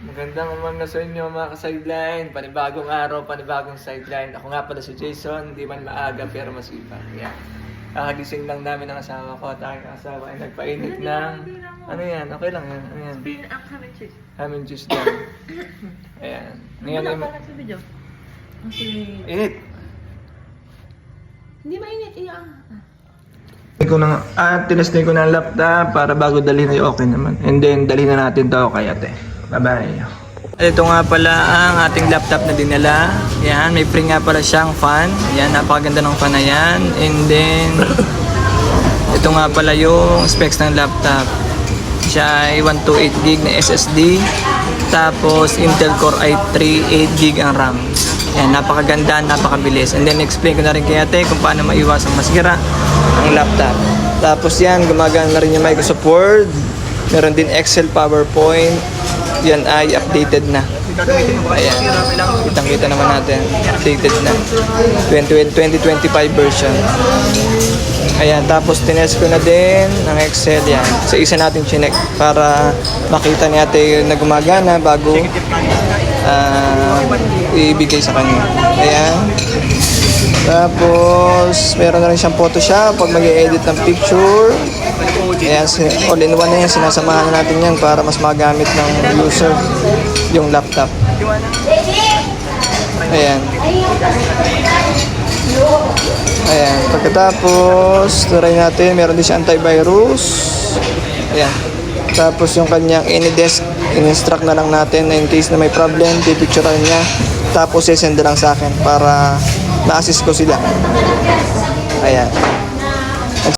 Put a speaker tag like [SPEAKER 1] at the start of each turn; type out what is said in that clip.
[SPEAKER 1] Magandang umaga sa inyo mga ka-sideline. Panibagong araw, panibagong sideline. Ako nga pala si Jason, hindi man maaga pero masipag. Yan. Kakagising lang namin ng asawa ko at aking asawa ay nagpainit ng... Ano yan? Okay lang yan. Ano yan?
[SPEAKER 2] Ham and cheese.
[SPEAKER 1] Ham and cheese lang. Ayan. Ngayon ay...
[SPEAKER 2] Wala sa video. Kasi...
[SPEAKER 1] Init!
[SPEAKER 2] Hindi mainit.
[SPEAKER 1] Tinestay ko na ang laptop para bago dalhin ay okay naman. And then, dalhin na natin to kay ate. Bye-bye. Ito nga pala ang ating laptop na dinala. Yan, may free nga pala siyang fan. Yan, napakaganda ng fan na yan. And then, ito nga pala yung specs ng laptop. Siya ay 128GB na SSD. Tapos, Intel Core i3, 8GB ang RAM. Yan, napakaganda, napakabilis. And then, explain ko na rin kay ate kung paano maiwasang masira ang laptop. Tapos yan, gumagana na rin yung Microsoft Word. Meron din Excel, PowerPoint. Yan ay updated na. Ayan, kitang-kita naman natin. Updated na. 2025 version. Ayan, tapos tinest ko na din ng Excel yan. Sa isa natin chinek para makita ni ate na gumagana bago ibigay sa kanya. Ayan. Tapos, meron na rin siyang Photoshop pag mag-edit ng picture. Ayan, all-in-one na yan. Sinasamahan na natin yan para mas magamit ng user yung laptop. Ayan. Ayan. Pagkatapos, try natin. Meron din siya antivirus. Ayan. Tapos yung kanyang AnyDesk, in-instruct na lang natin na in case na may problem, pipicturean niya. Tapos, send lang sa akin para na-assist ko sila. Ayan.